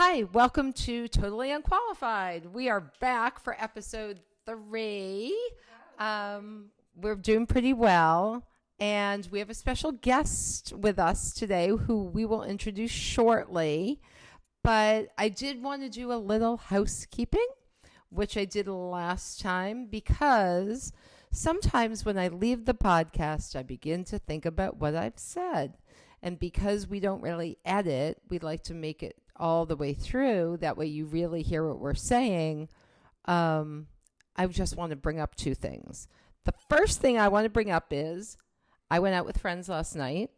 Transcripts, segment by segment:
Hi, welcome to Totally Unqualified. We are back for episode 3. We're doing pretty well, and we have a special guest with us today who we will introduce shortly. But I did want to do a little housekeeping, which I did last time, because sometimes when I leave the podcast, I begin to think about what I've said. And because we don't really edit, we like to make it all the way through. That way you really hear what we're saying. I just want to bring up 2 things. The first thing I want to bring up is I went out with friends last night,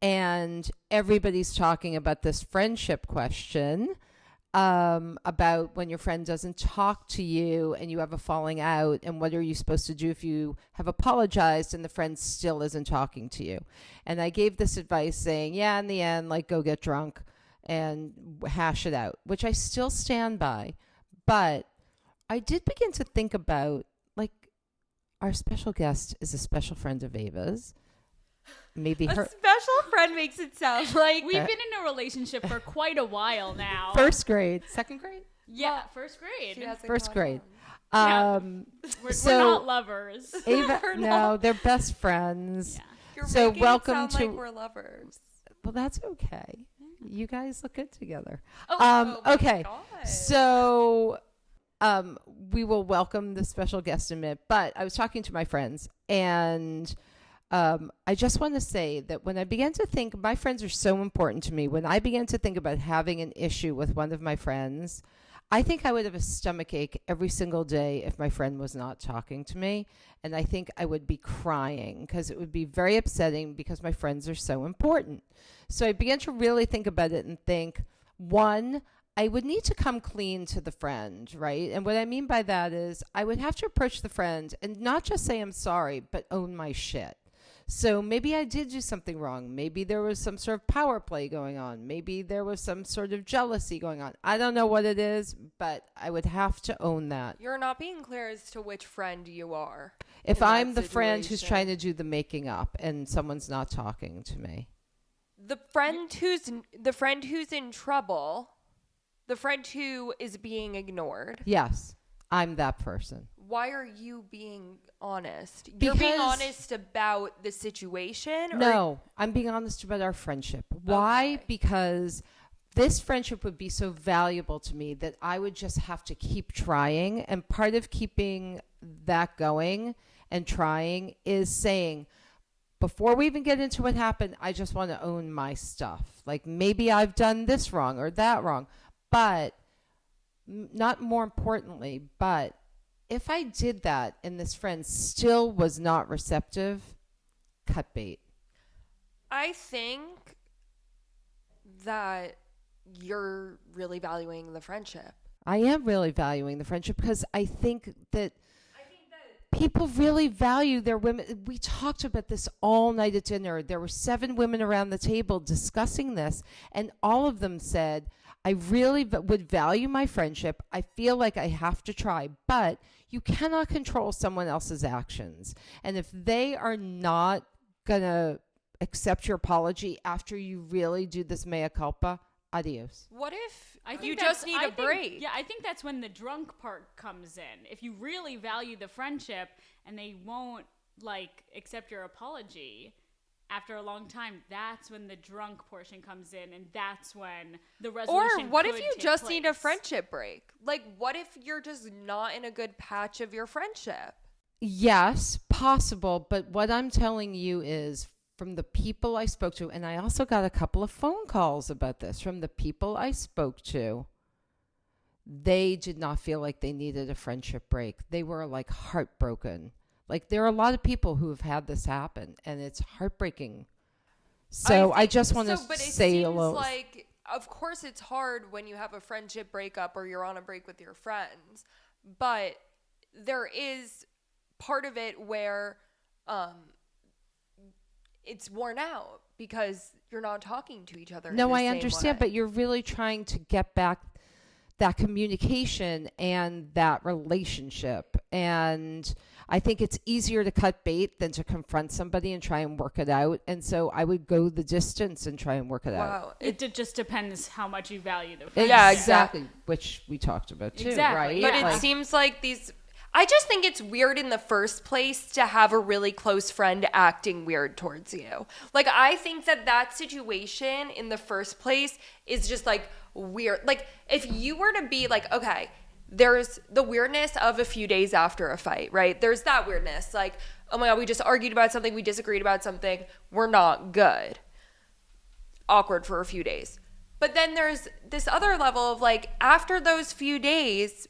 and everybody's talking about this friendship question, about when your friend doesn't talk to you and you have a falling out, and what are you supposed to do if you have apologized and the friend still isn't talking to you. And I gave this advice saying, yeah, in the end, like, go get drunk and hash it out, which I still stand by. But I did begin to think about, like, our special guest is a special friend of Ava's. Maybe her special friend makes it sound like we've been in a relationship for quite a while now. First grade, second grade? Yeah, first grade. First grade. Yeah. We're not lovers. Ava, no, they're best friends. Yeah. You're so making welcome it sound to. like we're lovers. Well, that's okay. You guys look good together. Oh my Okay. God. So we will welcome the special guest in a minute. But I was talking to my friends, and I just want to say that when I began to think, my friends are so important to me. When I began to think about having an issue with one of my friends, I think I would have a stomachache every single day if my friend was not talking to me. And I think I would be crying because it would be very upsetting because my friends are so important. So I began to really think about it and think, one, I would need to come clean to the friend, right? And what I mean by that is I would have to approach the friend and not just say I'm sorry, but own my shit. So maybe I did do something wrong. Maybe there was some sort of power play going on. Maybe there was some sort of jealousy going on. I don't know what it is, but I would have to own that. You're not being clear as to which friend you are. If in I'm that the friend who's situation. trying to do the making up and someone's not talking to me. The friend who's in trouble, the friend who is being ignored. Yes, I'm that person. Why are you being honest? You're being Because- honest about the situation? Or No, I'm being honest about our friendship. Why? Okay. Because this friendship would be so valuable to me that I would just have to keep trying. And part of keeping that going and trying is saying, before we even get into what happened, I just want to own my stuff. Like, maybe I've done this wrong or that wrong. But not more importantly, but if I did that and this friend still was not receptive, cut bait. I think that you're really valuing the friendship. I am really valuing the friendship because I think that people really value their women. We talked about this all night at dinner. There were 7 women around the table discussing this, and all of them said, I really would value my friendship. I feel like I have to try, but you cannot control someone else's actions. And if they are not going to accept your apology after you really do this mea culpa, adios. What if I think you that's- just need I a think- break? Yeah, I think that's when the drunk part comes in. If you really value the friendship and they won't accept your apology after a long time, that's when the drunk portion comes in, and that's when the Or resolution what if could you take just need a place. friendship break? Like, what if you're just not in a good patch of your friendship? Yes, possible. But what I'm telling you is from the people I spoke to, and I also got a couple of phone calls about this from the people I spoke to, they did not feel like they needed a friendship break. They were like heartbroken. Like, there are a lot of people who have had this happen, and it's heartbreaking. So I just want to but it say a seems little. like, of course, it's hard when you have a friendship breakup or you're on a break with your friends, but there is part of it where it's worn out because you're not talking to each other. No, in the I same understand, way. but you're really trying to get back that communication and that relationship. And I think it's easier to cut bait than to confront somebody and try and work it out. And so I would go the distance and try and work it out. Wow. Just depends how much you value the friendship. Yeah, Exactly. Which we talked about too, Exactly, right? yeah. But it Like, seems like I just think it's weird in the first place to have a really close friend acting weird towards you. Like, I think that situation in the first place is just like weird. Like, if you were to be like, okay, there's the weirdness of a few days after a fight, right? There's that weirdness. Like, oh my God, we just argued about something, we disagreed about something, we're not good. Awkward for a few days. But then there's this other level of like, after those few days,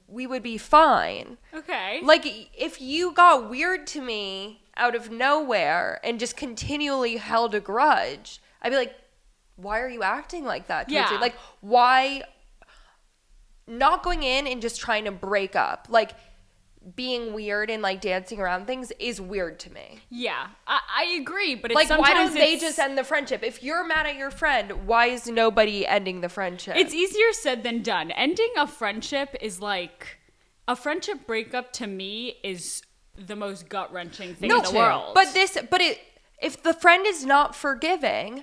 we would be fine. Okay. Like, if you got weird to me out of nowhere and just continually held a grudge, I'd be like, why are you acting like that towards me? Yeah. Like, why not going in and just trying to break up? Like, being weird and like dancing around things is weird to me. Yeah, I agree, but it's Like, why don't they it's- just end the friendship? If you're mad at your friend, why is nobody ending the friendship? It's easier said than done. Ending a friendship is like a friendship breakup to me is the most gut wrenching thing in the world. If the friend is not forgiving,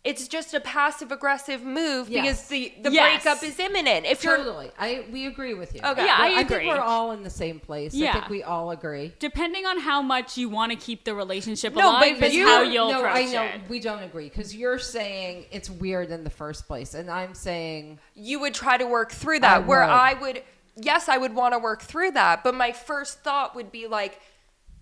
it's just a passive aggressive move because the Yes. breakup is imminent. If you're totally. We agree with you. Okay. Yeah, I I think agree. we're all in the same place. I Yeah. think we all agree. Depending on how much you want to keep the relationship No, alive but is you- how you'll No, approach I know it. we don't agree because you're saying it's weird in the first place, and I'm saying you would try to work through that, I would want to work through that, but my first thought would be like,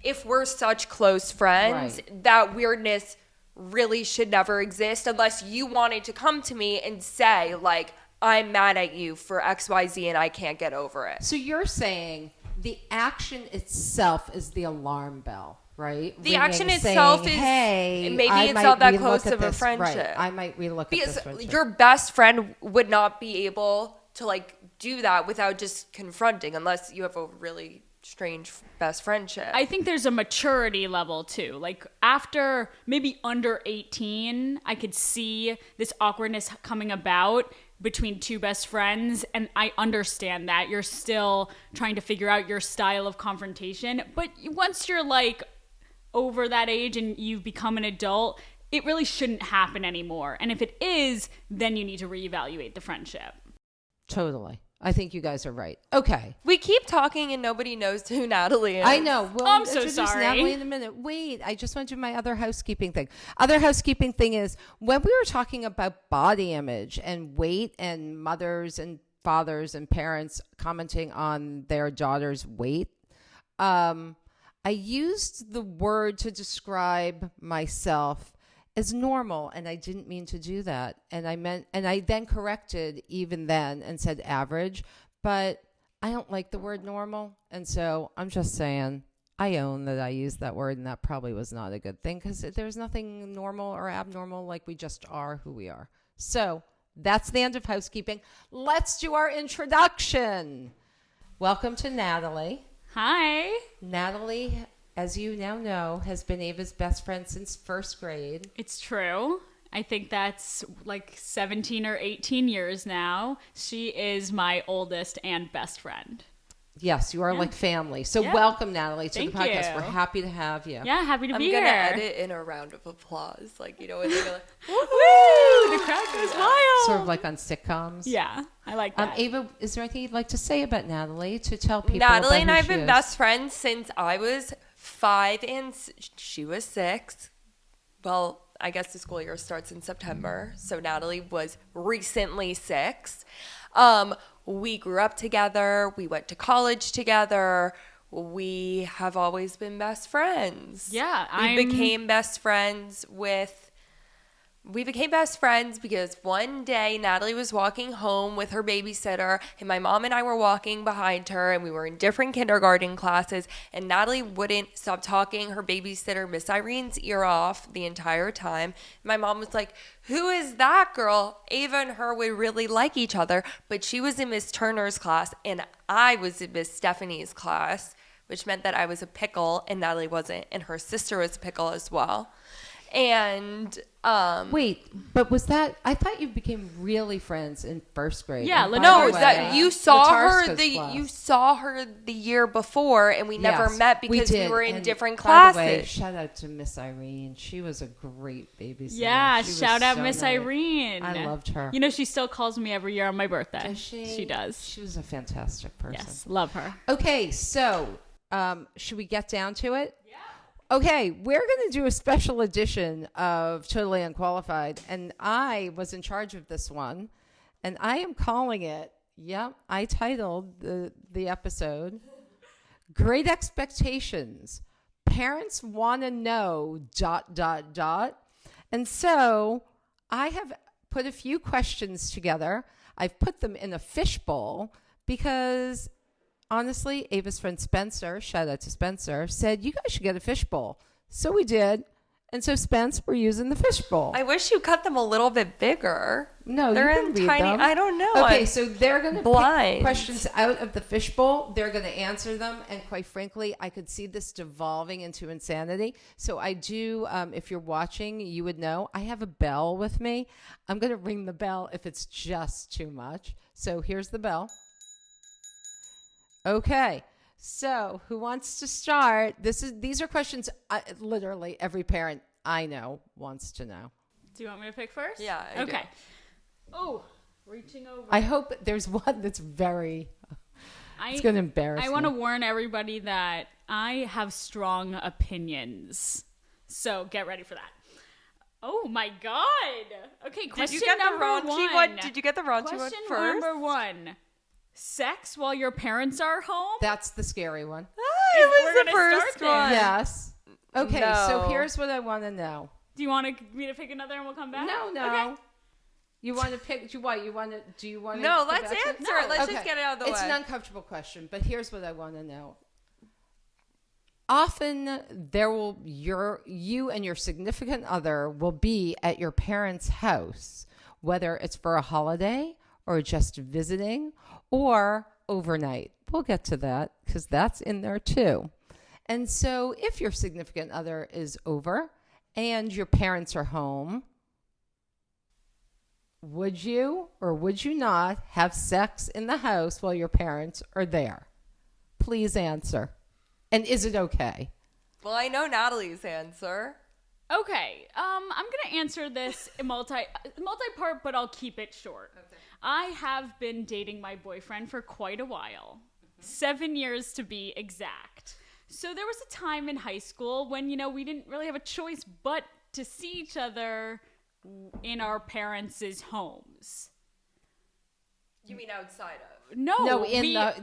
if we're such close friends, Right. that weirdness really should never exist unless you wanted to come to me and say like, I'm mad at you for XYZ and I can't get over it. so. You're saying the action itself is the alarm bell, right? The Ringing, action itself saying, is- hey, maybe I it's might not that relook close at of a this. friendship. Right. I might relook at Because this friendship. your best friend would not be able to like do that without just confronting unless you have a really strange best friendship. I think there's a maturity level too. Like after maybe under 18, I could see this awkwardness coming about between two best friends, and I understand that you're still trying to figure out your style of confrontation, but once you're like over that age and you've become an adult, it really shouldn't happen anymore. And if it is, then you need to reevaluate the friendship. Totally. I think you guys are right. Okay. We keep talking and nobody knows who Natalie is. I know. We'll I'm so introduce sorry. Natalie in a minute. Wait, I just want to do my other housekeeping thing. Other housekeeping thing is when we were talking about body image and weight and mothers and fathers and parents commenting on their daughter's weight, I used the word to describe myself as normal, and I didn't mean to do that. And I then corrected even then and said average, but I don't like the word normal. And so I'm just saying I own that I used that word, and that probably was not a good thing because there's nothing normal or abnormal. Like, we just are who we are. So that's the end of housekeeping. Let's do our introduction. Welcome to Natalie. Hi. Natalie, as you now know, has been Ava's best friend since first grade. It's true. I think that's like 17 or 18 years now. She is my oldest and best friend. Yes, you are like family. So Yeah. welcome, Natalie, to Thank the podcast. you. We're happy to have you. Yeah, happy to I'm be gonna here. edit in a round of applause, like, you know, when they go like, Woo! The crowd goes wild. Sort of like on sitcoms. Yeah, I like that. Ava, is there anything you'd like to say about Natalie to tell people Natalie about and who I have she been is? best friends since I was 5 and she was 6. Well, I guess the school year starts in September, so Natalie was recently 6. We grew up together. We went to college together. We have always been best friends. Yeah, We became best friends because one day Natalie was walking home with her babysitter, and my mom and I were walking behind her, and we were in different kindergarten classes, and Natalie wouldn't stop talking her babysitter, Miss Irene's, ear off the entire time. My mom was like, who is that girl? Ava and her would really like each other, but she was in Miss Turner's class, and I was in Miss Stephanie's class, which meant that I was a pickle and Natalie wasn't, and her sister was a pickle as well. And Wait, but was that? I thought you became really friends in first grade. Yeah, And by no, the that way, you saw her Latarska's class. you saw her the year before, and we never Yes, met because we did. were in And different by classes. the way, shout out to Miss Irene. She was a great babysitter. Yeah, She was shout out so Miss nice. Irene. I loved her. You know, she still calls me every year on my birthday. Does she? She does. She was a fantastic person. Yes, love her. Okay, so should we get down to it? Yeah. Okay, we're going to do a special edition of Totally Unqualified, and I was in charge of this one, and I am calling it. Yep, I titled the episode "Great Expectations." Parents want to know ... And so I have put a few questions together. I've put them in a fishbowl because honestly, Ava's friend Spencer, shout out to Spencer, said, you guys should get a fishbowl. So we did. And so, Spence, we're using the fishbowl. I wish you cut them a little bit bigger. No, they're you can in read tiny. them. I don't know. Okay, I'm so they're going to blind. pick questions out of the fishbowl. They're going to answer them. And quite frankly, I could see this devolving into insanity. So I do, if you're watching, you would know, I have a bell with me. I'm going to ring the bell if it's just too much. So here's the bell. Okay. So who wants to start? These are questions literally every parent I know wants to know. Do you want me to pick first? Yeah, I do. Okay. Oh, reaching over. I hope there's one that's very. It's going to embarrass I want to me. warn everybody that I have strong opinions. So get ready for that. Oh my God. Okay, question number one. Did you get the raunchy one Question first? number one. Sex while your parents are home? That's the scary one. It We're was the gonna first start there. one. Yes. Okay, so No. here's what I want to know. Do you want me to pick another and we'll come back? No. Okay. You want to pick? Do you want to? Do you want to? No, go let's back to- answer it. Let's just get it out of the It's way. an uncomfortable question, but here's what I want to know. Often you and your significant other will be at your parents' house, whether it's for a holiday or just visiting or overnight. We'll get to that because that's in there too. And so if your significant other is over and your parents are home, would you or would you not have sex in the house while your parents are there? Please answer. And is it okay? Well, I know Natalie's answer. Okay. I'm gonna answer this in multi-part, but I'll keep it short. Okay. I have been dating my boyfriend for quite a while. 7 years to be exact. So there was a time in high school when, we didn't really have a choice but to see each other in our parents' homes. You mean outside of? No,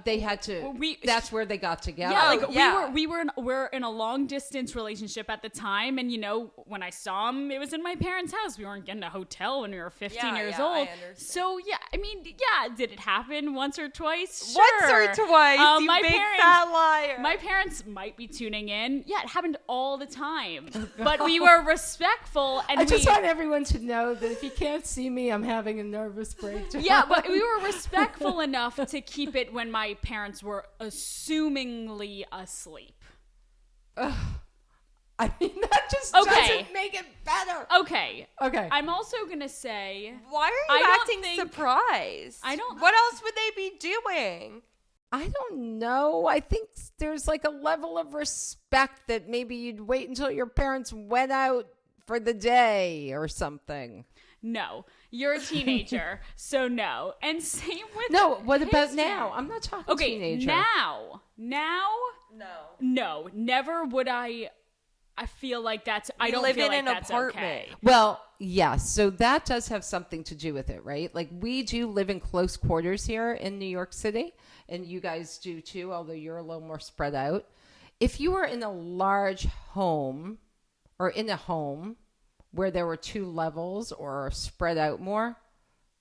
they had to. That's where they got together. Yeah, we're in a long distance relationship at the time, and when I saw him, it was in my parents' house. We weren't getting a hotel when we were 15 years old. I understand. So did it happen once or twice? Sure. Once or twice, you my big parents, fat liar. My parents might be tuning in. Yeah, it happened all the time, but we were respectful, and I just want everyone to know that if you can't see me, I'm having a nervous breakdown. Yeah, but we were respectful enough to keep it when my parents were assumingly asleep. I mean, that just doesn't make it better. Okay. I'm also going to say... Why are you acting surprised? I don't... What else would they be doing? I don't know. I think there's like a level of respect that maybe you'd wait until your parents went out for the day or something. No, you're a teenager, so no. And same with no. What about parents. Now? I'm not talking teenager. Now, no, never would I. I feel like that's. I don't live feel in like an that's apartment. Okay. Well, yes. So that does have something to do with it, right? Like we do live in close quarters here in New York City, and you guys do too, although you're a little more spread out. If you were in a large home or in a home where there were two levels or spread out more,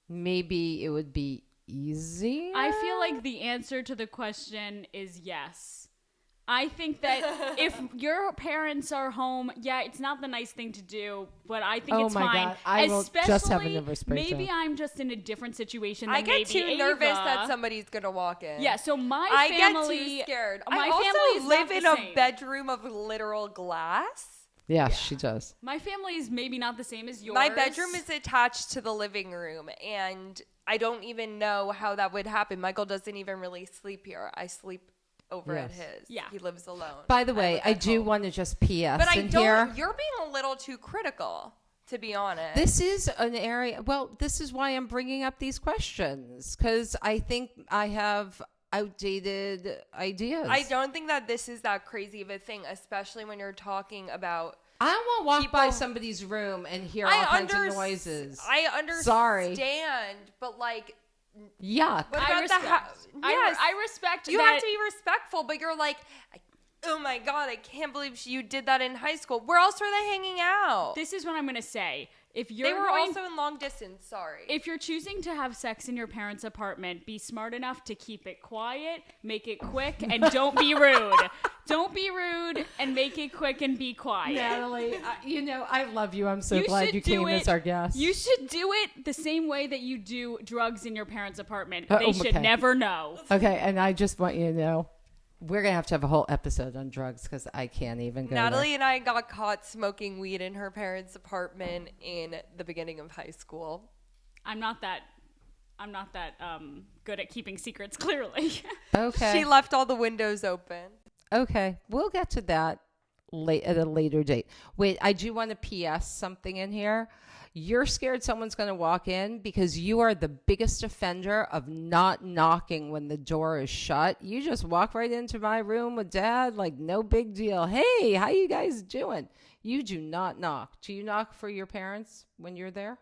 maybe it would be easier. I feel like the answer to the question is yes. I think that if your parents are home, it's not the nice thing to do, but I think it's fine. God. I will just have a nervous breakdown. Maybe I'm just in a different situation than I get too maybe nervous Ava. that somebody's going to walk in. Yeah, so my family... I get too scared. My I family also is live not in the a same. bedroom of literal glass. Yeah, she does. My family is maybe not the same as yours. My bedroom is attached to the living room, and I don't even know how that would happen. Michael doesn't even really sleep here. I sleep over at Yes. his. Yeah. He lives alone. By the way, live I at do home. want to just PS But I in don't. here. You're being a little too critical, to be honest. This is an area. Well, this is why I'm bringing up these questions, because I think I have outdated ideas. I don't think that this is that crazy of a thing, especially when you're talking about. I don't want to walk by People- somebody's room and hear all kinds of noises. I understand. Sorry. But like, Yuck. what I about the respect. house? Yes, I respect you that. have to be respectful, but you're like, oh my god, I can't believe you did that in high school. Where else were they hanging out? This is what I'm going to say. If you're They were going, also in long distance. Sorry. if you're choosing to have sex in your parents' apartment, be smart enough to keep it quiet, make it quick, and don't be rude. Don't be rude and make it quick and be quiet. Natalie, I love you. I'm so You glad should you do came it- as our guest. You should do it the same way that you do drugs in your parents' apartment. Oh, They should okay. never know. Okay, and I just want you to know, we're going to have a whole episode on drugs because I can't even go Natalie and I got caught smoking weed in her parents' apartment in the beginning of high school. I'm not that good at keeping secrets. Clearly. there. Okay. She left all the windows open. Okay, we'll get to that at a later date. Wait, I do want to PS something in here. You're scared someone's going to walk in because you are the biggest offender of not knocking when the door is shut. You just walk right into my room with Dad, like no big deal. Hey, how you guys doing? You do not knock. Do you knock for your parents when you're there?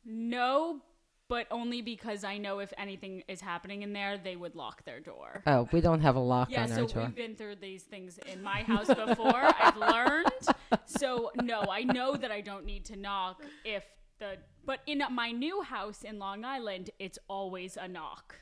No, but only because I know if anything is happening in there, they would lock their door. Oh, we don't have a lock Yeah, on our so door. we've been through these things in my house before. I've learned. So no, I know that I don't need to knock but in my new house in Long Island, it's always a knock.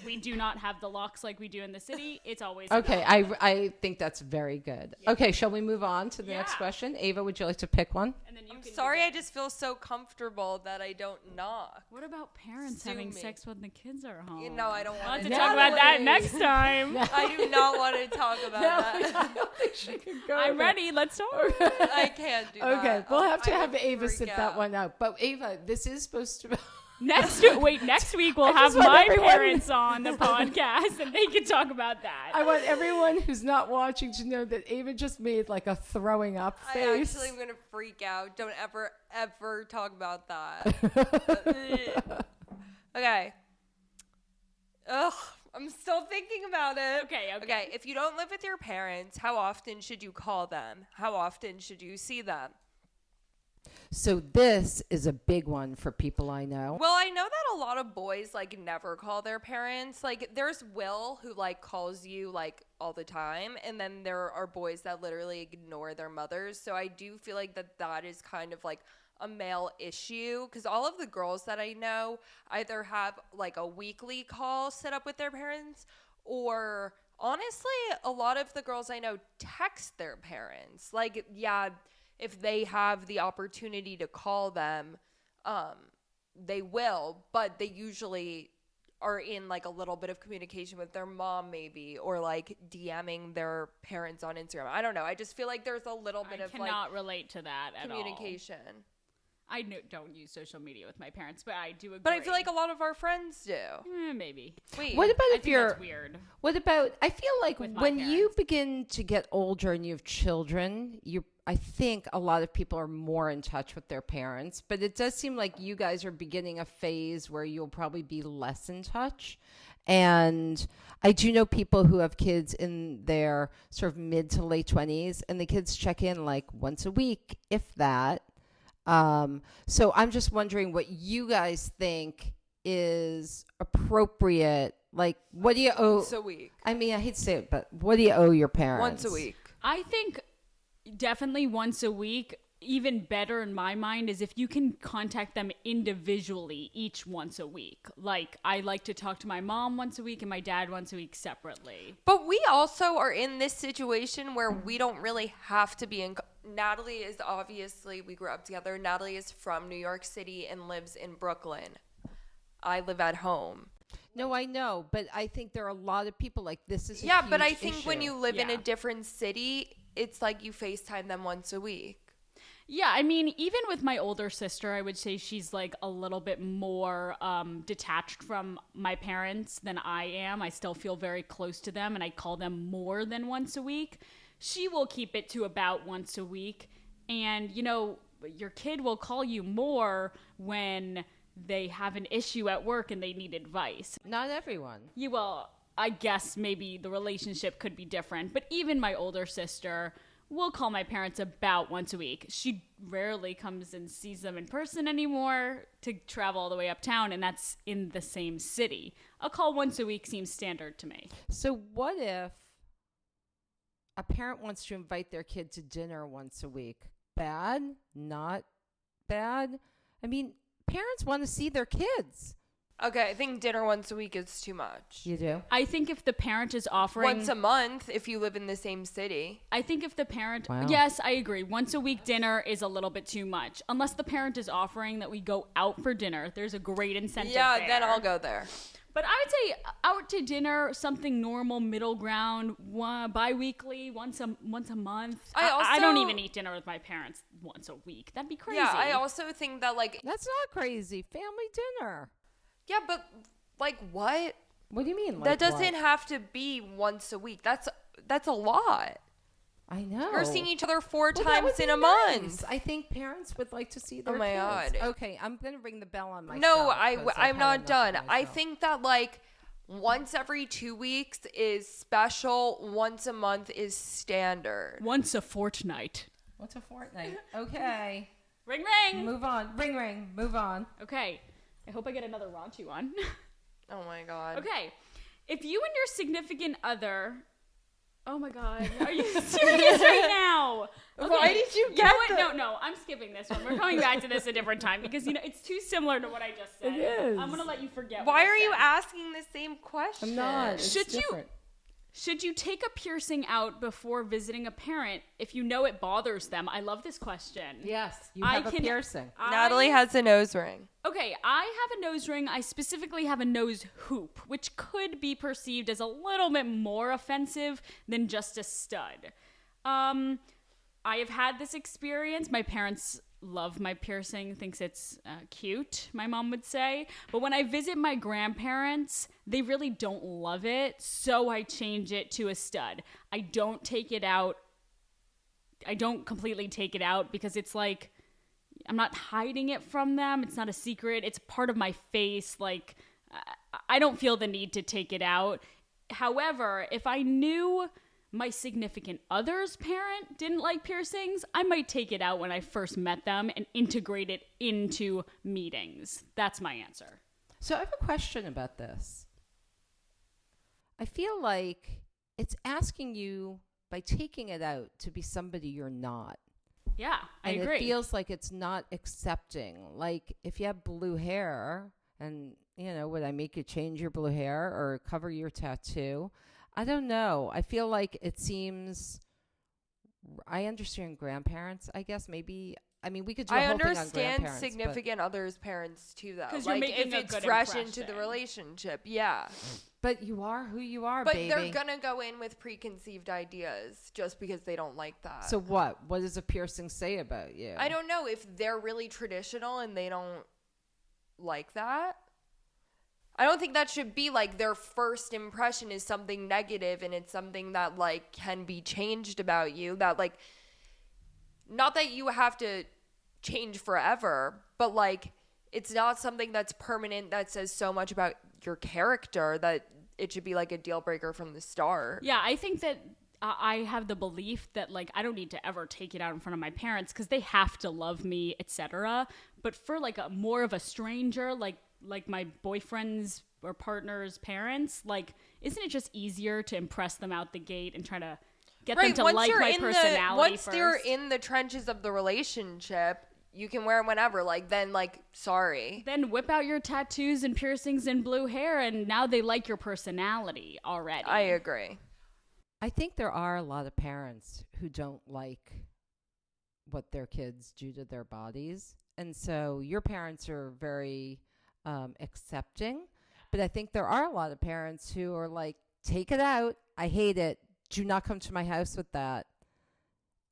We do not have the locks like we do in the city. It's always a Okay, knock. I think that's very good. Okay, shall we move on to the next Yeah. question? Ava, would you like to pick one? And then you I'm can sorry, do I just feel so comfortable that I don't knock. What about parents Sue having me. sex when the kids are home? You know, I don't We'll want have to to talk about that Natalie. next time. I do not want to talk about that. don't think she could go I'm there. ready. Let's talk. I can't do that. Okay, we'll have to I have would Ava freak sit that out. one out. But Ava, this is supposed to be. Next week we'll I have just want my everyone- parents on the podcast and they can talk about that. I want everyone who's not watching to know that Ava just made like a throwing up I face. actually am going to freak out. Don't ever talk about that. Okay. Ugh, I'm still thinking about it. Okay. If you don't live with your parents, how often should you call them? How often should you see them? So this is a big one for people I know. Well, I know that a lot of boys like never call their parents. Like there's Will who like calls you like all the time, and then there are boys that literally ignore their mothers. So I do feel like that is kind of like a male issue, because all of the girls that I know either have like a weekly call set up with their parents, or honestly, a lot of the girls I know text their parents. Like, yeah, if they have the opportunity to call them, they will, but they usually are in like a little bit of communication with their mom maybe, or like DMing their parents on Instagram. I don't know. I just feel like there's a little bit I of cannot like relate to that at all. communication. I don't use social media with my parents, but I do agree. But I feel like a lot of our friends do. Maybe. Wait. What about I if think you're that's weird. What about, I feel like With my when you parents. begin to get older and you have children, I think a lot of people are more in touch with their parents, but it does seem like you guys are beginning a phase where you'll probably be less in touch. And I do know people who have kids in their sort of mid to late 20s, and the kids check in like once a week, if that. So I'm just wondering what you guys think is appropriate. Like, what do you owe? Once a week. I mean, I hate to say it, but what do you owe your parents? Once a week. I think definitely once a week. Even better in my mind is if you can contact them individually each once a week. Like, I like to talk to my mom once a week and my dad once a week separately. But we also are in this situation where we don't really have to be in. Natalie is obviously, we grew up together. Natalie is from New York City and lives in Brooklyn. I live at home. No, I know, but I think there are a lot of people like this is. Yeah, but I huge think when issue. you live in Yeah. a different city, it's like you FaceTime them once a week. Yeah, I mean, even with my older sister, I would say she's like a little bit more detached from my parents than I am. I still feel very close to them, and I call them more than once a week. She will keep it to about once a week. And, you know, your kid will call you more when they have an issue at work and they need advice. Not everyone. You will, I guess maybe the relationship could be different, but even my older sister will call my parents about once a week. She rarely comes and sees them in person anymore to travel all the way uptown, and that's in the same city. A call once a week seems standard to me. So what if a parent wants to invite their kid to dinner once a week? Bad? Not bad? I mean, parents want to see their kids. Okay, I think dinner once a week is too much. You do? I think if the parent is offering... Once a month if you live in the same city. I think if the parent... Wow. Yes, I agree. Once a week dinner is a little bit too much. Unless the parent is offering that we go out for dinner. There's a great incentive there. Then I'll go there. But I would say out to dinner, something normal, middle ground, bi-weekly, once a month. I don't even eat dinner with my parents once a week. That'd be crazy. Yeah, I also think that, like... That's not crazy. Family dinner. Yeah, but, like, what? What do you mean? Like That doesn't what? have to be once a week. That's a lot. I know. We're seeing each other 4 Well, that times would in be a nice. month. I think parents would like to see their Oh my kids. God. Okay, I'm going to ring the bell on myself. No, 'cause I'm I've had not enough done. of I myself. think that, like, once every 2 weeks is special. Once a month is standard. Once a fortnight. What's a fortnight? Okay. Ring, ring. Move on. Ring, ring. Move on. Okay. I hope I get another raunchy one. Oh my God. Okay. If you and your significant other... Oh my God. Are you serious right now? Okay. Why did you know get what? that? No, I'm skipping this one. We're coming back to this a different time because, you know, it's too similar to what I just said. It is. I'm going to let you forget Why what I are you said. asking the same question? I'm not. It's Should you- different. Should you take a piercing out before visiting a parent if you know it bothers them? I love this question. Yes, you I have a can- piercing. Natalie has a nose ring. Okay, I have a nose ring. I specifically have a nose hoop, which could be perceived as a little bit more offensive than just a stud. I have had this experience. My parents love my piercing, thinks it's cute, my mom would say. But when I visit my grandparents, they really don't love it, so I change it to a stud. I don't take it out. I don't completely take it out because it's like, I'm not hiding it from them. It's not a secret. It's part of my face. Like, I don't feel the need to take it out. However, if I knew my significant other's parent didn't like piercings, I might take it out when I first met them and integrate it into meetings. That's my answer. So I have a question about this. I feel like it's asking you by taking it out to be somebody you're not. Yeah, I And agree. it feels like it's not accepting. Like if you have blue hair and, you know, would I make you change your blue hair or cover your tattoo? I don't know. I feel like it seems, I understand grandparents, I guess. Maybe, I mean, we could do a I whole thing on understand grandparents. significant others' parents too, though. 'Cause you're Like making if a it's good fresh into the impression. relationship, yeah. But you are who you are, But baby. they're gonna go in with preconceived ideas just because they don't like that. So what? What does a piercing say about you? I don't know if they're really traditional and they don't like that. I don't think that should be like their first impression is something negative and it's something that like can be changed about you. That like, not that you have to change forever, but like it's not something that's permanent that says so much about your character that it should be like a deal breaker from the start. Yeah, I think that I have the belief that like I don't need to ever take it out in front of my parents because they have to love me, etc. But for like a more of a stranger, like my boyfriend's or partner's parents, like isn't it just easier to impress them out the gate and try to get them to like my personality once first? they're in the trenches of the relationship, you can wear them whenever. Like then, like sorry. Then whip out your tattoos and piercings and blue hair, and now they like your personality already. I agree. I think there are a lot of parents who don't like what their kids do to their bodies. And so your parents are very accepting. But I think there are a lot of parents who are like, take it out. I hate it. Do not come to my house with that.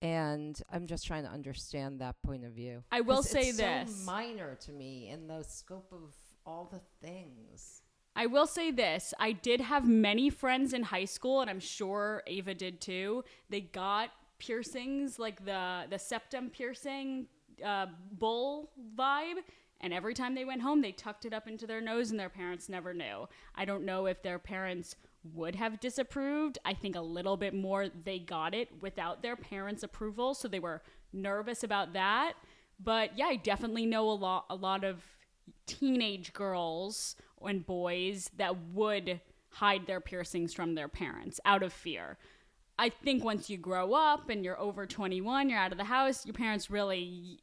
And I'm just trying to understand that point of view. I will 'Cause say it's this. so minor to me in the scope of all the things. I will say this. I did have many friends in high school, and I'm sure Ava did too. They got piercings, like the septum piercing, bull vibe. And every time they went home, they tucked it up into their nose, and their parents never knew. I don't know if their parents would have disapproved. I think a little bit more they got it without their parents' approval, so they were nervous about that. But yeah, I definitely know a lot of teenage girls and boys that would hide their piercings from their parents out of fear. I think once you grow up and you're over 21, you're out of the house, your parents really,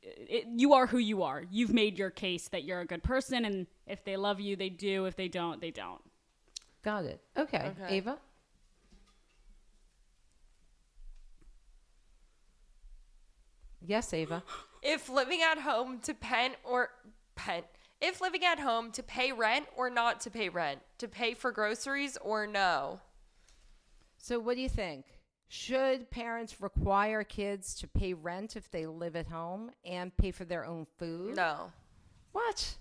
you are who you are. You've made your case that you're a good person, and if they love you, they do. If they don't, they don't. Got it. Okay. Ava? Yes, Ava. If living at home to if living at home to pay rent or not to pay rent, to pay for groceries or no. So what do you think? Should parents require kids to pay rent if they live at home and pay for their own food? No. What?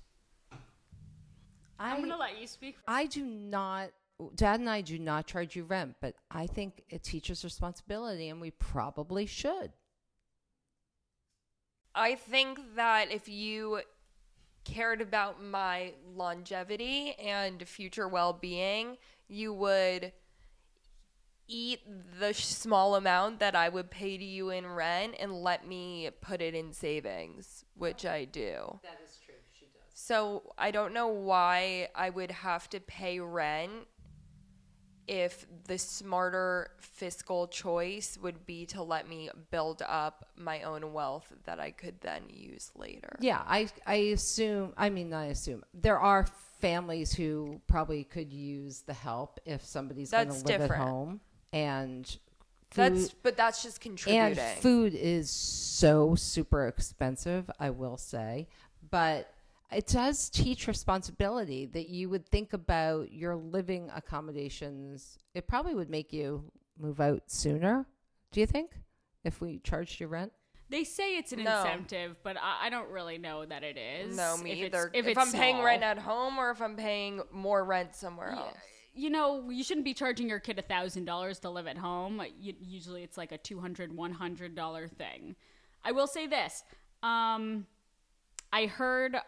I'm going to let you speak. I do not, Dad and I do not charge you rent, but I think a teacher's responsibility, and we probably should. I think that if you cared about my longevity and future well-being, you would eat the small amount that I would pay to you in rent and let me put it in savings, which I do. That is true. She does. So I don't know why I would have to pay rent if the smarter fiscal choice would be to let me build up my own wealth that I could then use later. Yeah, not assume. There are families who probably could use the help if somebody's going to live different. at home. And food, that's just contributing. and food is so super expensive, I will say. But it does teach responsibility that you would think about your living accommodations. It probably would make you move out sooner, do you think, if we charged you rent? They say it's an incentive, but I don't really know that it is. No, me either. If I'm it's paying small. rent at home or if I'm paying more rent somewhere else. You know, you shouldn't be charging your kid $1,000 to live at home. Usually it's like a $200, $100 thing. I will say this. I heard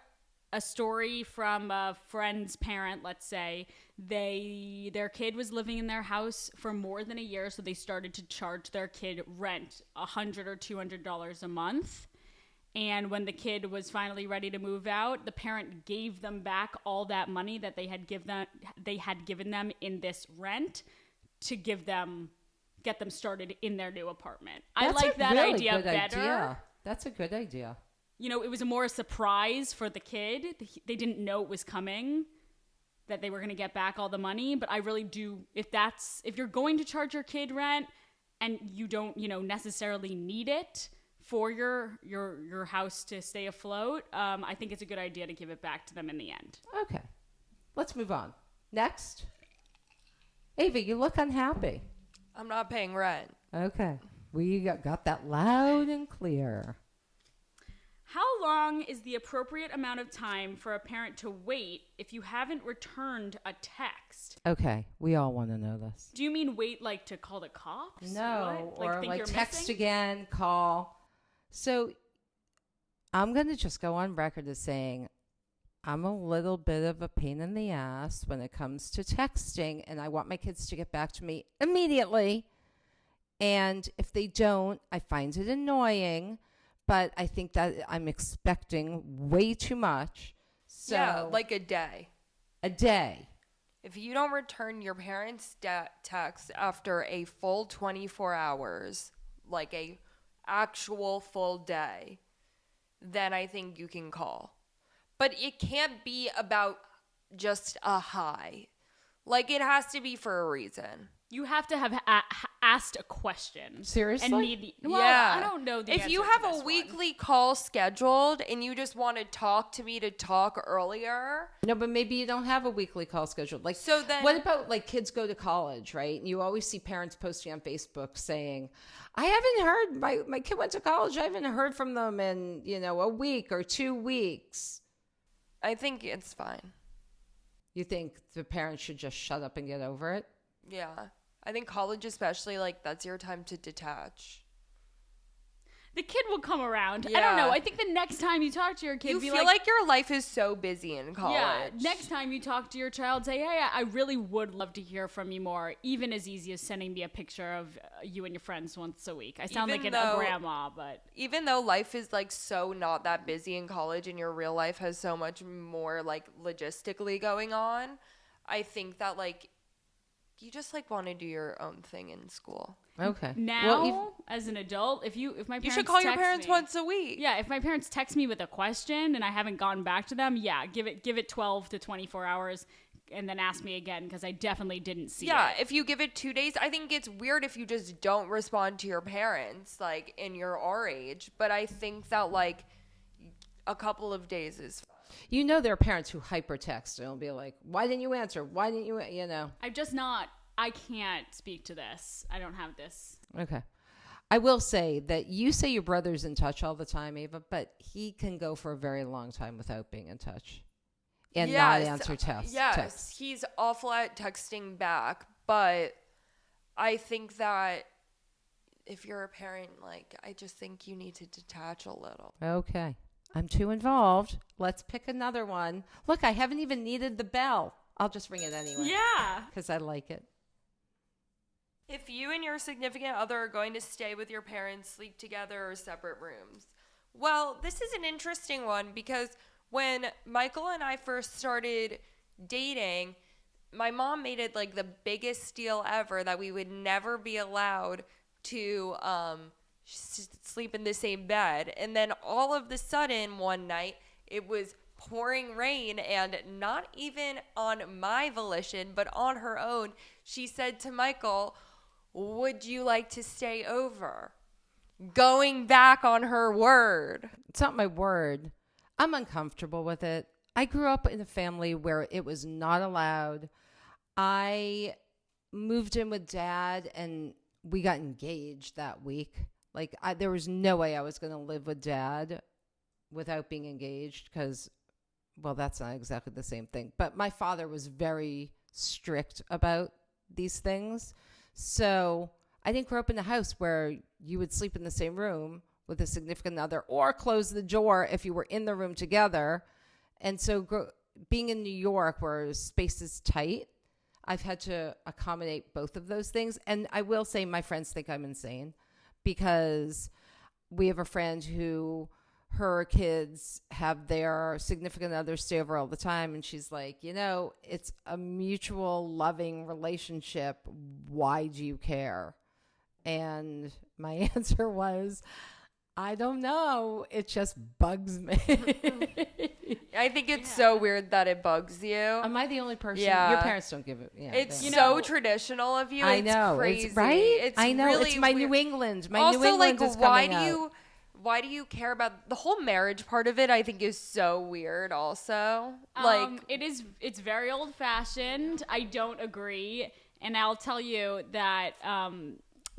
a story from a friend's parent, let's say. Their kid was living in their house for more than a year, so they started to charge their kid rent $100 or $200 a month. And when the kid was finally ready to move out, the parent gave them back all that money that they had given them in this rent to get them started in their new apartment. I like that idea better. That's a good idea. You know, it was more a surprise for the kid. They didn't know it was coming, that they were going to get back all the money. But I really do. If you're going to charge your kid rent and you don't, necessarily need it for your house to stay afloat, I think it's a good idea to give it back to them in the end. Okay. Let's move on. Next. Ava, you look unhappy. I'm not paying rent. Okay. We got that loud and clear. How long is the appropriate amount of time for a parent to wait if you haven't returned a text? Okay. We all want to know this. Do you mean wait like to call the cops? No. What? Or think like you're text missing? again, call. So I'm going to just go on record as saying I'm a little bit of a pain in the ass when it comes to texting, and I want my kids to get back to me immediately. And if they don't, I find it annoying, but I think that I'm expecting way too much. So Yeah, like a day. a day. If you don't return your parents' text after a full 24 hours, like a actual full day, then I think you can call. But it can't be about just a hi. Like, it has to be for a reason. You have to have asked a question. Seriously? And need the, well, Yeah. I don't know the If you answer to have a this weekly call scheduled and you just want to talk to me to talk earlier, No, but maybe you don't have a weekly call scheduled. Like, So then- what about like kids go to college, right? And you always see parents posting on Facebook saying, "I haven't heard my kid went to college. I haven't heard from them in a week or 2 weeks." I think it's fine. You think the parents should just shut up and get over it? Yeah. I think college especially, like, that's your time to detach. The kid will come around. I don't know. Yeah. I think the next time you talk to your kid, You be feel like your life is so busy in college. yeah. Next time you talk to your child, say, "Hey, I really would love to hear from you more." Even as easy as sending me a picture of you and your friends once a week. I sound Even like though- a grandma, but Even though life is like so not that busy in college and your real life has so much more like logistically going on, I think that like you just like want to do your own thing in school. Okay. now Well, as an adult, if my parents You should call your text parents me- once a week. Yeah, if my parents text me with a question and I haven't gotten back to them, yeah, give it 12 to 24 hours and then ask me again because I definitely didn't see Yeah, it. if you give it 2 days, I think it's weird if you just don't respond to your parents, like, in your our age. But I think that, like, a couple of days is there are parents who hypertext and it'll be like, "Why didn't you answer? Why didn't you?" I can't speak to this. I don't have this. Okay. I will say that you say your brother's in touch all the time, Ava, but he can go for a very long time without being in touch and not answer texts. Yes, he's awful at texting back, but I think that if you're a parent, like, I just think you need to detach a little. Okay. I'm too involved. Let's pick another one. Look, I haven't even needed the bell. I'll just ring it anyway. Yeah. Because I like it. If you and your significant other are going to stay with your parents, sleep together, or separate rooms. Well, this is an interesting one because when Michael and I first started dating, my mom made it like the biggest deal ever that we would never be allowed to sleep in the same bed. And then all of the sudden one night it was pouring rain, and not even on my volition, but on her own, she said to Michael, "Would you like to stay over?" Going back on her word. It's not my word. I'm uncomfortable with it. I grew up in a family where it was not allowed. I moved in with Dad and we got engaged that week. Like, there was no way I was going to live with Dad without being engaged because, well, that's not exactly the same thing. But my father was very strict about these things. So I didn't grow up in a house where you would sleep in the same room with a significant other or close the door if you were in the room together. And so being in New York where space is tight, I've had to accommodate both of those things. And I will say my friends think I'm insane because we have a friend who her kids have their significant other stay over all the time. And she's like, it's a mutual loving relationship. Why do you care? And my answer was, I don't know. It just bugs me. I think it's so weird that it bugs you. Am I the only person? Yeah. Your parents don't give it. Yeah, It's they- so traditional of you. I know. It's crazy. It's right. I know. Really It's my weird. New England. My also, New England like, is coming out. why do you care about the whole marriage part of it? I think is so weird. Also, like, it's very old fashioned. I don't agree, and I'll tell you that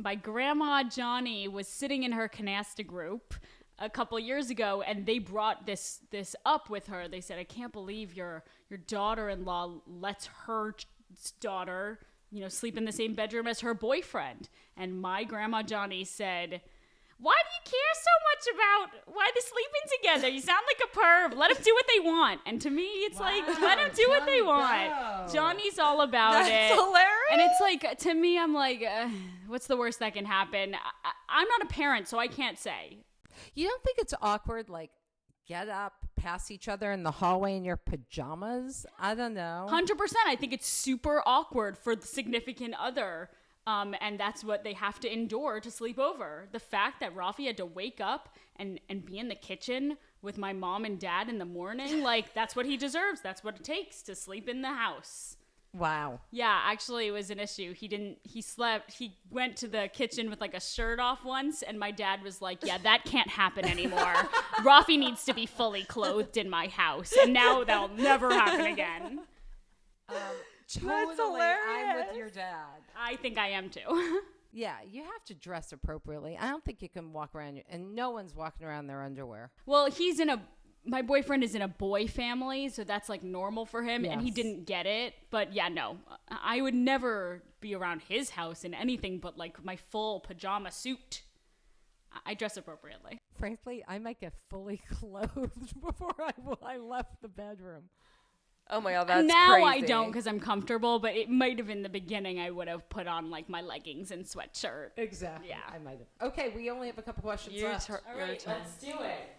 my grandma Johnny was sitting in her canasta group a couple years ago, and they brought this up with her. They said, "I can't believe your daughter-in-law lets her daughter, sleep in the same bedroom as her boyfriend." And my grandma Johnny said, "Why do you care so much about why they're sleeping together? You sound like a perv. Let them do what they want." And to me, it's like, let them do what they want. go. Johnny's all about That's it. hilarious. And it's like, to me, I'm like, what's the worst that can happen? I'm not a parent, so I can't say. You don't think it's awkward, like, get up, pass each other in the hallway in your pajamas? I don't know. 100%. I think it's super awkward for the significant other. And that's what they have to endure to sleep over. The fact that Rafi had to wake up and be in the kitchen with my mom and dad in the morning, like, that's what he deserves. That's what it takes to sleep in the house. Wow. Yeah, actually it was an issue. He went to the kitchen with like a shirt off once, and my dad was like, yeah, that can't happen anymore. Rafi needs to be fully clothed in my house, and now that'll never happen again. Totally, I'm with your dad. I think I am too. Yeah, you have to dress appropriately. I don't think you can walk around, and no one's walking around in their underwear. Well, my boyfriend is in a boy family, so that's like normal for him, and he Yes. didn't get it. But yeah, no, I would never be around his house in anything but like my full pajama suit. I dress appropriately. Frankly, I might get fully clothed before I left the bedroom. Oh my God, that's now crazy. I don't because I'm comfortable, but it might have in the beginning I would have put on like my leggings and sweatshirt. Exactly. Yeah. I might have. Okay, we only have a couple questions left. All right, let's do it.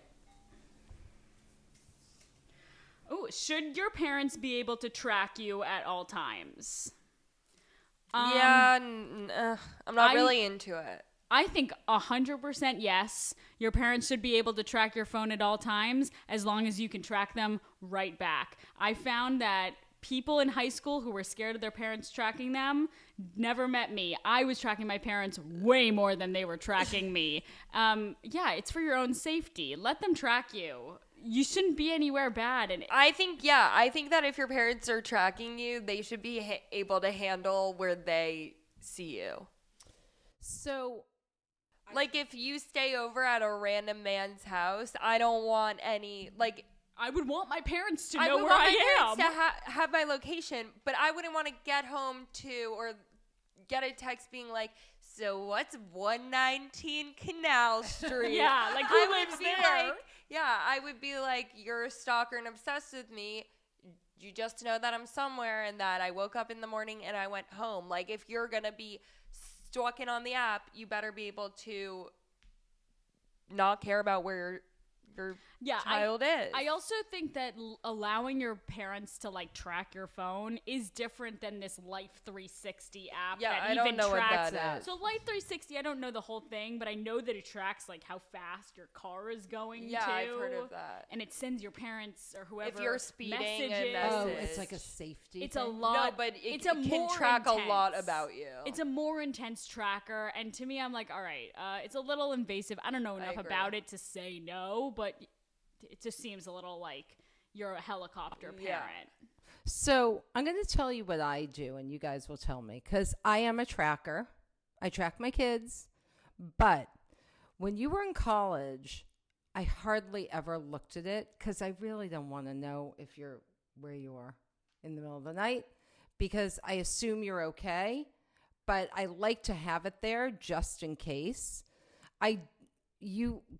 Oh, should your parents be able to track you at all times? Yeah, I'm not I- really into it. I think 100% yes. Your parents should be able to track your phone at all times as long as you can track them right back. I found that people in high school who were scared of their parents tracking them never met me. I was tracking my parents way more than they were tracking me. Yeah, it's for your own safety. Let them track you. You shouldn't be anywhere bad. And I think that if your parents are tracking you, they should be able to handle where they see you. So, Like, if you stay over at a random man's house, I don't want any, like, I would want my parents to I know would where want my I parents am. to have my location, but I wouldn't want to get home to or get a text being like, so what's 119 Canal Street? Yeah, like, who I would lives be there? like, yeah, I would be like, you're a stalker and obsessed with me. You just know that I'm somewhere and that I woke up in the morning and I went home. Like, if you're going to be stalking on the app, you better be able to not care about where your child is. I also think that allowing your parents to like track your phone is different than this Life 360 app Yeah, that I even don't know what tracks that is. So Life 360, I don't know the whole thing, but I know that it tracks like how fast your car is going Yeah, to. I've heard of that. And it sends your parents or whoever you're speeding and messages. oh, message. it's like a safety It's a thing? lot. No, but it's it a can more track a lot intense- about you. It's a more intense tracker, and to me, I'm like, all right, it's a little invasive. I don't know enough agree. about it to say no, but it just seems a little like you're a helicopter parent. Yeah. So I'm going to tell you what I do, and you guys will tell me, because I am a tracker. I track my kids. But when you were in college, I hardly ever looked at it because I really don't want to know if you're where you are in the middle of the night, because I assume you're okay. But I like to have it there just in case.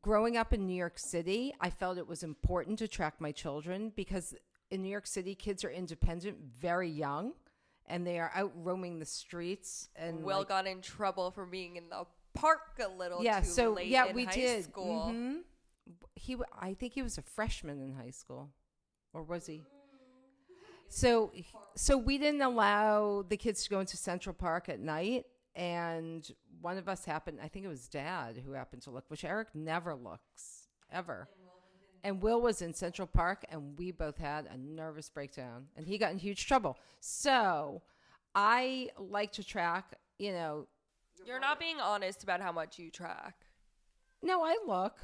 Growing up in New York City, I felt it was important to track my children because in New York City, kids are independent very young, and they are out roaming the streets. And Will got in trouble for being in the park a little yeah, too so late yeah, in we high did. school. Mm-hmm. I think he was a freshman in high school, or was he? So we didn't allow the kids to go into Central Park at night, and one of us happened, I think it was Dad who happened to look, which Eric never looks, ever. And Will was in Central Park, and we both had a nervous breakdown, and he got in huge trouble. So I like to track, You're not being honest about how much you track. no, I look,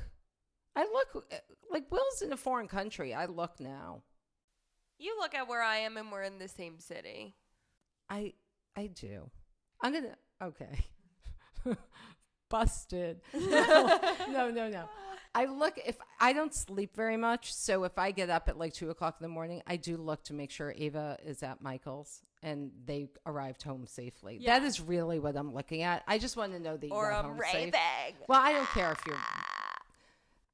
like Will's in a foreign country. I look now. You look at where I am and we're in the same city. I do. Okay. Busted. No. I look, if I don't sleep very much, so if I get up at like 2:00 in the morning, I do look to make sure Ava is at Michael's and they arrived home safely. Yeah. That is really what I'm looking at. I just want to know that you Or got I'm home safe. raving. Well, I don't care if you're.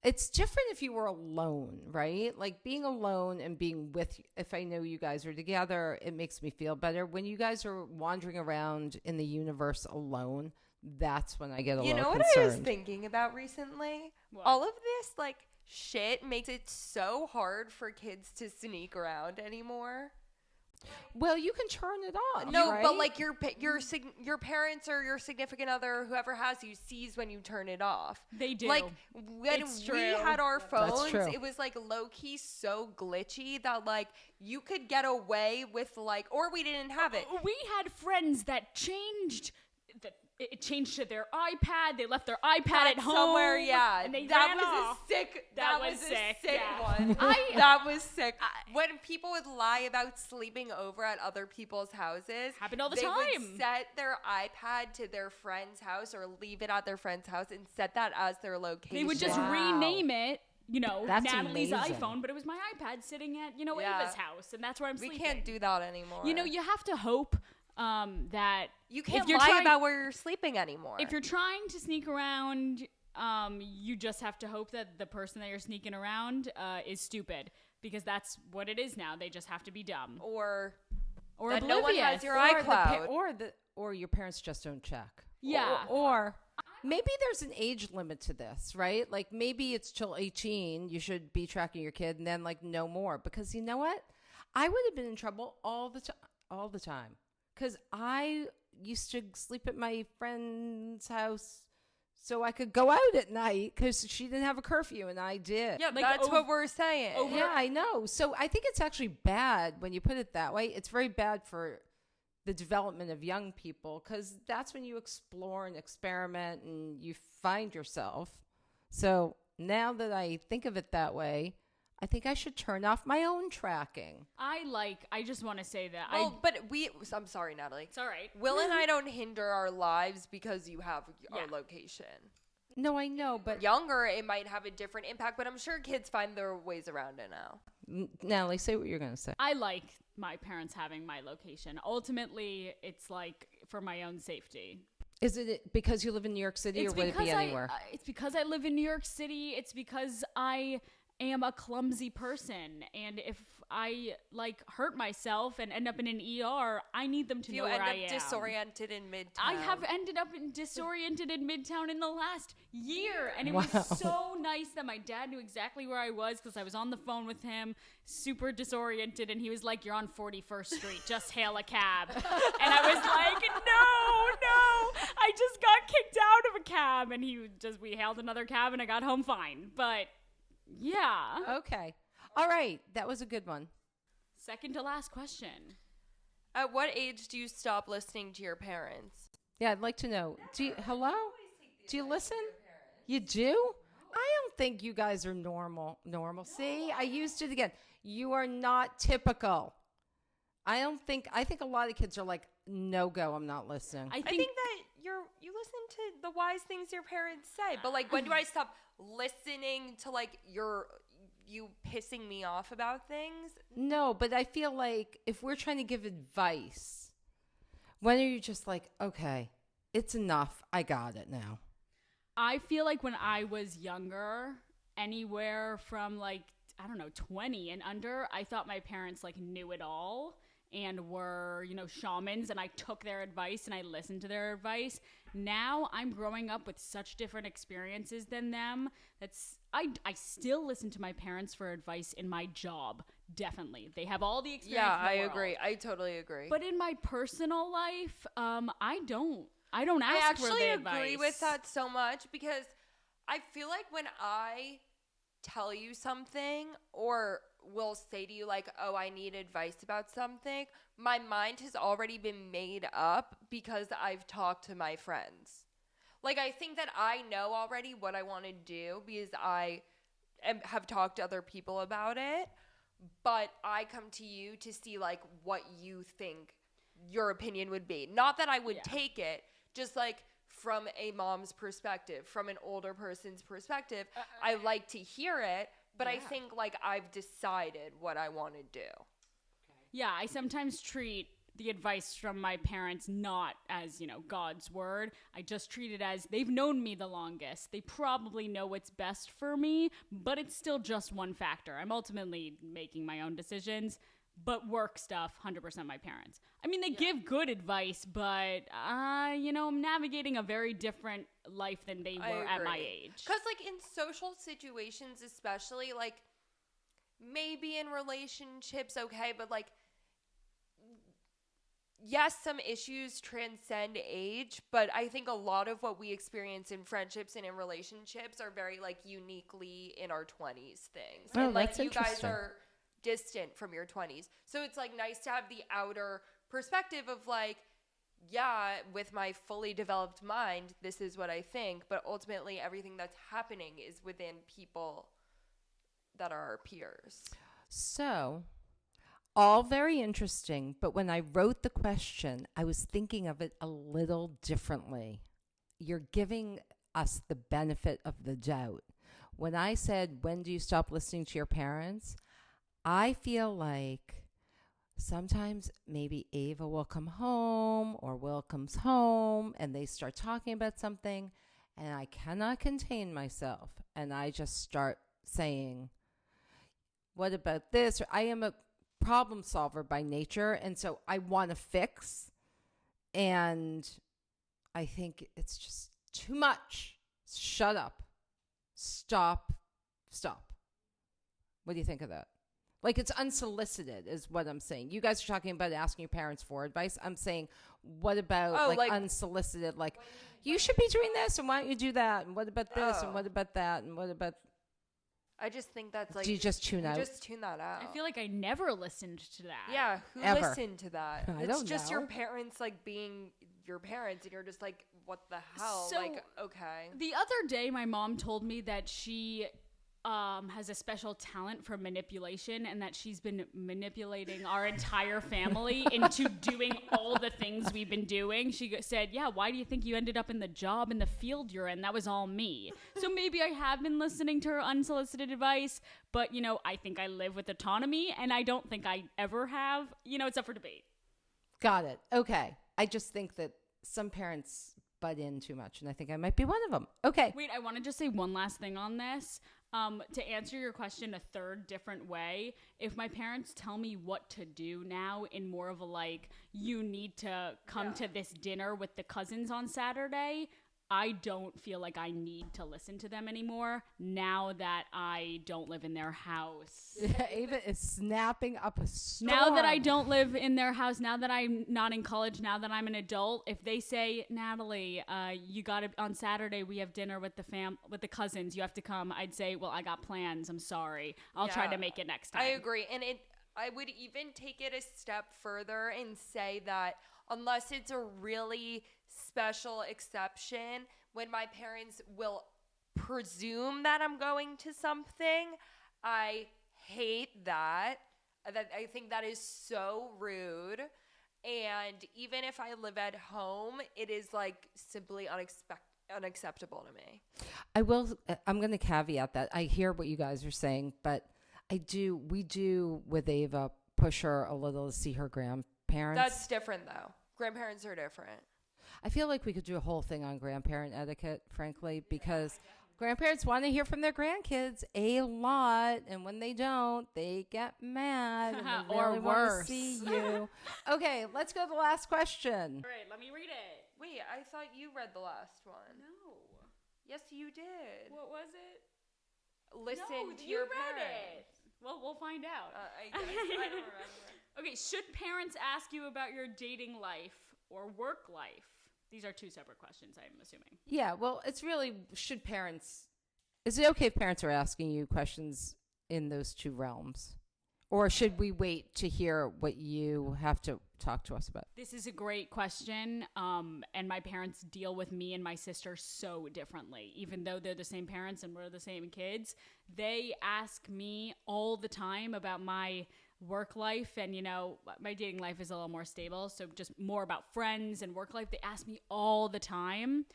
It's different if you were alone, right? Like being alone and being with, if I know you guys are together, it makes me feel better. When you guys are wandering around in the universe alone, that's when I get a You little know what concerned. I was thinking about recently? What? All of this like shit makes it so hard for kids to sneak around anymore. Well, you can turn it off. No, right? but like your parents or your significant other, whoever has you, sees when you turn it off. They do. Like when It's we true. had our phones, true. it was like low key so glitchy that like you could get away with like, or we didn't have it. We had friends that changed. It changed to their iPad. They left their iPad at home somewhere. Yeah, and they that ran was off. a sick. That That was was sick, a sick yeah. one. That was sick. When people would lie about sleeping over at other people's houses, Happened all the they time. would set their iPad to their friend's house or leave it at their friend's house and set that as their location. They would just Wow. rename it. That's Natalie's amazing. iPhone, but it was my iPad sitting at Yeah. Ava's house, and that's where I'm We sleeping. can't do that anymore. You have to hope that You can't if you're lie trying- about where you're sleeping anymore. If you're trying to sneak around, you just have to hope that the person that you're sneaking around is stupid, because that's what it is now. They just have to be dumb or or that oblivious. no one has your or iCloud. or your parents just don't check. Yeah. Or maybe there's an age limit to this, right? Like maybe it's till 18 you should be tracking your kid, and then like no more, because you know what? I would have been in trouble all the time. Because I used to sleep at my friend's house so I could go out at night because she didn't have a curfew and I did. Yeah, Like, that's what we're saying. Yeah, I know. So I think it's actually bad when you put it that way. It's very bad for the development of young people, because that's when you explore and experiment and you find yourself. So now that I think of it that way, I think I should turn off my own tracking. I just want to say that Well, but I'm sorry, Natalie. it's all right. Will and I don't hinder our lives because you have our Yeah. location. No, I know, but Younger, it might have a different impact, but I'm sure kids find their ways around it now. Natalie, say what you're going to say. I like my parents having my location. Ultimately, it's like for my own safety. Is it because you live in New York City, or would it be anywhere? It's because I live in New York City. It's because I am a clumsy person, and if I like hurt myself and end up in an ER, I need them to You know end where I up am. disoriented in Midtown. I have ended up disoriented in Midtown in the last year, and it was so nice that my dad knew exactly where I was because I was on the phone with him, super disoriented, and he was like, "You're on 41st Street, just hail a cab." And I was like, "No, I just got kicked out of a cab," and we hailed another cab, and I got home fine. But yeah, Okay. All right. That was a good one. second to last question. At what age do you stop listening to your parents? Yeah, I'd like to know. Hello? Do you listen? You do? I don't think you guys are normal. See, I used it again. You are not typical. I think a lot of kids are like, no go, I'm not listening. I think that you listen to the wise things your parents say, but like, when do I stop listening to like you pissing me off about things? No, but I feel like if we're trying to give advice, when are you just like, okay, it's enough. I got it now. I feel like when I was younger, anywhere from like, I don't know, 20 and under, I thought my parents like knew it all and were, shamans, and I took their advice and I listened to their advice. Now I'm growing up with such different experiences than them. I still listen to my parents for advice in my job. Definitely. They have all the experience. Yeah, in the I world. agree. I totally agree. But in my personal life, I don't ask I for actually the agree advice. with that so much, because I feel like when I tell you something or will say to you like, oh, I need advice about something, my mind has already been made up because I've talked to my friends. Like, I think that I know already what I want to do because I have talked to other people about it, but I come to you to see like what you think your opinion would be. Not that I would take it, just like from a mom's perspective, from an older person's perspective. I like to hear it, but I think like I've decided what I want to do. Yeah, I sometimes treat the advice from my parents not as, God's word. I just treat it as they've known me the longest. They probably know what's best for me, but it's still just one factor. I'm ultimately making my own decisions, but work stuff, 100% my parents. I mean, they give good advice, but, I'm navigating a very different life than they were at my age. Because, like, in social situations especially, like, maybe in relationships, okay, but, like, yes, some issues transcend age, but I think a lot of what we experience in friendships and in relationships are very like uniquely in our 20s things. Oh, and like that's you guys interesting. are distant from your 20s. So it's like nice to have the outer perspective of like, yeah, with my fully developed mind, this is what I think, but ultimately everything that's happening is within people that are our peers. So, all very interesting, but when I wrote the question, I was thinking of it a little differently. You're giving us the benefit of the doubt. When I said, when do you stop listening to your parents? I feel like sometimes maybe Ava will come home or Will comes home and they start talking about something and I cannot contain myself. And I just start saying, what about this? Or I am a problem solver by nature. And so I want to fix. And I think it's just too much. Shut up. Stop. What do you think of that? Like, it's unsolicited is what I'm saying. You guys are talking about asking your parents for advice. I'm saying, what about like unsolicited? Like, you should be doing this, and why don't you do that? And what about this? And what about that? And what about? I just think that's like. Do you just tune out? Just tune that out. I feel like I never listened to that. Yeah, who Ever. listened to that? I It's don't just know. your parents like being your parents, and you're just like, what the hell? So, like, okay. The other day, my mom told me that she has a special talent for manipulation and that she's been manipulating our entire family into doing all the things we've been doing. She said, yeah, why do you think you ended up in the job in the field you're in? That was all me. So maybe I have been listening to her unsolicited advice, but, you know, I think I live with autonomy and I don't think I ever have, you know, it's up for debate. Got it. Okay. I just think that some parents butt in too much, and I think I might be one of them. Okay. Wait, I want to just say one last thing on this. To answer your question a third different way, if my parents tell me what to do now in more of a like, you need to come to this dinner with the cousins on Saturday, I don't feel like I need to listen to them anymore now that I don't live in their house. Ava is snapping up a storm. Now that I don't live in their house, now that I'm not in college, now that I'm an adult, if they say, Natalie, you got to on Saturday we have dinner with the cousins, you have to come, I'd say, well, I got plans. I'm sorry. I'll try to make it next time. I agree. And I would even take it a step further and say that unless it's a really special exception, when my parents will presume that I'm going to something, I hate that. I think that is so rude. And even if I live at home, it is like simply unacceptable to me. I'm going to caveat that. I hear what you guys are saying, but we do with Ava push her a little to see her grandparents. That's different though. Grandparents are different. I feel like we could do a whole thing on grandparent etiquette, frankly, because grandparents want to hear from their grandkids a lot, and when they don't, they get mad and they Or really want worse. to see you. Okay, let's go to the last question. All right, let me read it. Wait, I thought you read the last one. No. Yes, you did. What was it? Listen to you your read parents. it. Well, we'll find out. I don't remember. Okay, should parents ask you about your dating life or work life? These are two separate questions, I'm assuming. Yeah, well, it's really, is it okay if parents are asking you questions in those two realms? Or should we wait to hear what you have to talk to us about? This is a great question, and my parents deal with me and my sister so differently. Even though they're the same parents and we're the same kids, they ask me all the time about my work life, and, you know, my dating life is a little more stable, so just more about friends and work life. They ask me all the time,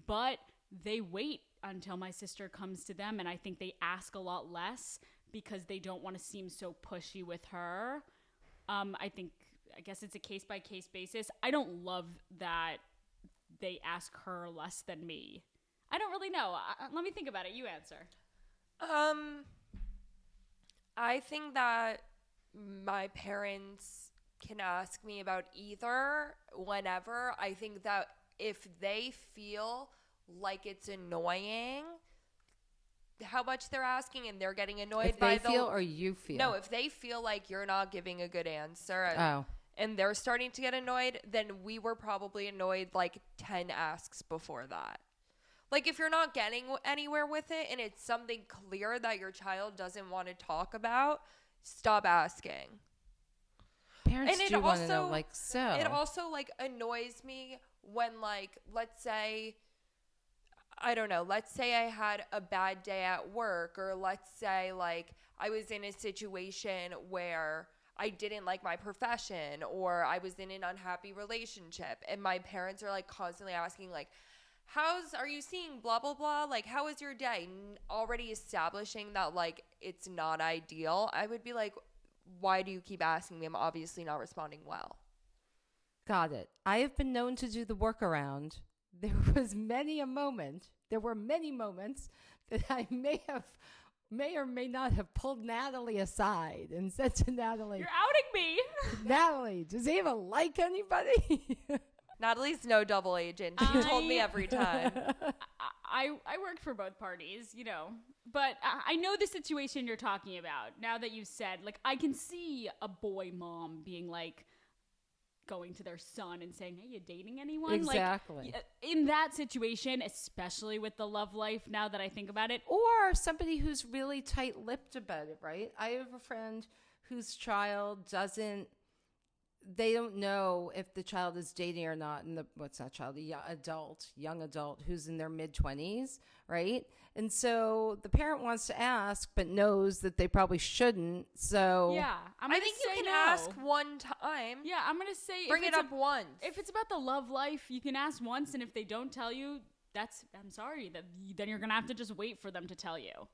but they wait until my sister comes to them, and I think they ask a lot less because they don't want to seem so pushy with her. I guess it's a case-by-case basis. I don't love that they ask her less than me. I don't really know. Let me think about it. You answer. I think that my parents can ask me about either whenever. I think that if they feel like it's annoying how much they're asking and they're getting annoyed If by they feel or you feel? No, if they feel like you're not giving a good answer and they're starting to get annoyed, then we were probably annoyed like 10 asks before that. Like, if you're not getting anywhere with it and it's something clear that your child doesn't want to talk about, stop asking. Parents And do want to know, like, so. It also, like, annoys me when, like, let's say, I don't know, let's say I had a bad day at work, or let's say, like, I was in a situation where I didn't like my profession, or I was in an unhappy relationship, and my parents are, like, constantly asking, like, are you seeing blah, blah, blah? Like, how was your day? Already establishing that, like, it's not ideal. I would be like, why do you keep asking me? I'm obviously not responding well. Got it. I have been known to do the workaround. There were many moments that I may or may not have pulled Natalie aside and said to Natalie, You're outing me. Natalie, does Ava like anybody? Natalie's no double agent. She told me every time. I worked for both parties, you know, but I know the situation you're talking about. Now that you said, like, I can see a boy mom being like, going to their son and saying, hey, you dating anyone? Exactly. Like, in that situation, especially with the love life, now that I think about it. Or somebody who's really tight-lipped about it, right? I have a friend whose child they don't know if the child is dating or not, and young adult who's in their mid-20s, right? And so the parent wants to ask but knows that they probably shouldn't. So Yeah, I think you can ask one time. Yeah, I'm gonna say bring it up once. If it's about the love life, you can ask once, and if they don't tell you, I'm sorry. Then you're gonna have to just wait for them to tell you.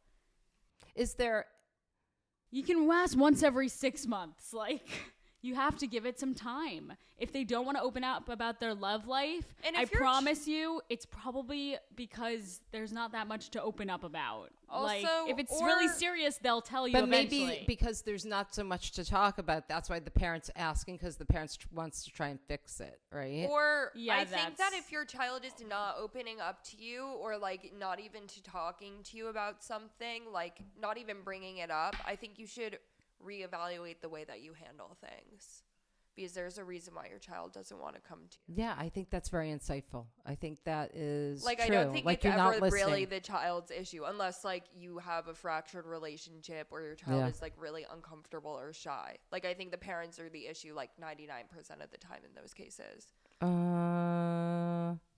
You can ask once every 6 months, like. You have to give it some time. If they don't want to open up about their love life, and I promise you, it's probably because there's not that much to open up about. Also, like, if it's really serious, they'll tell you but eventually. Maybe because there's not so much to talk about, that's why the parent's asking, because the parent wants to try and fix it, right? Or I think that if your child is not opening up to you, or like not even to talking to you about something, like not even bringing it up, I think you should reevaluate the way that you handle things, because there's a reason why your child doesn't want to come to you. Yeah, I think that's very insightful. I think that is like true. I don't think like it's you're ever not really the child's issue, unless like you have a fractured relationship or your child is like really uncomfortable or shy. Like I think the parents are the issue like 99% of the time in those cases.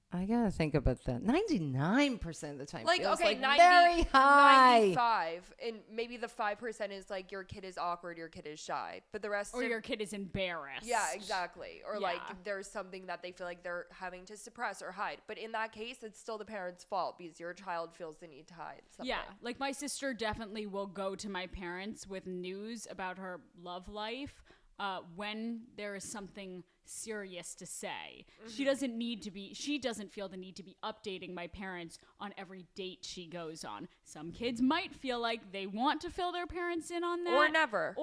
I gotta think about that. 99% of the time, like feels okay, like 90, very high. 95, and maybe the 5% is like your kid is awkward, your kid is shy, but the rest or your kid is embarrassed. Yeah, exactly. Or like Yeah. there's something that they feel like they're having to suppress or hide. But in that case, it's still the parent's fault because your child feels the need to hide something. Yeah, like my sister definitely will go to my parents with news about her love life when there is something serious to say. Mm-hmm. She doesn't feel the need to be updating my parents on every date she goes on. Some kids might feel like they want to fill their parents in on that. Or never.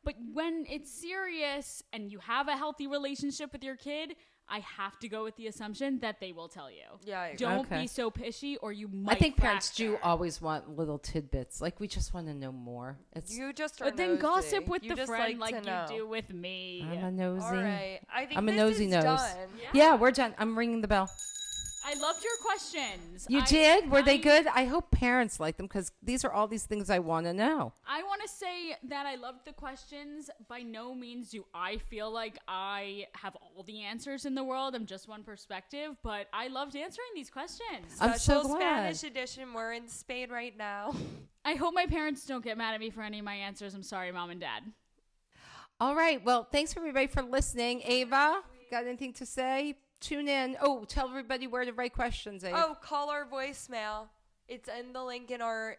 But when it's serious and you have a healthy relationship with your kid, I have to go with the assumption that they will tell you. Yeah, I agree. Don't be so pishy, or you might. I think parents fracture. do always want little tidbits. Like, we just want to know more. You just are But then nosy. gossip with You the just friend like like to know. you do with me. I'm a nosy. All right. I think I'm a this nosy is nose. done. Yeah, we're done. I'm ringing the bell. I loved your questions. You did? Were they good? I hope parents like them, because these are all these things I want to know. I want to say that I loved the questions. By no means do I feel like I have all the answers in the world. I'm just one perspective, but I loved answering these questions. I'm so Special glad. Spanish edition. We're in Spain right now. I hope my parents don't get mad at me for any of my answers. I'm sorry, Mom and Dad. All right. Well, thanks everybody for listening. Ava, got anything to say? Tune in. Oh, tell everybody where to write questions, Ava. Oh, call our voicemail. It's in the link in our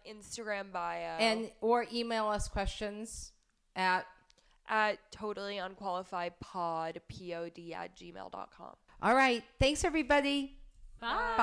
Instagram bio. Or email us questions at totallyunqualifiedpod, pod@gmail.com. All right. Thanks, everybody. Bye.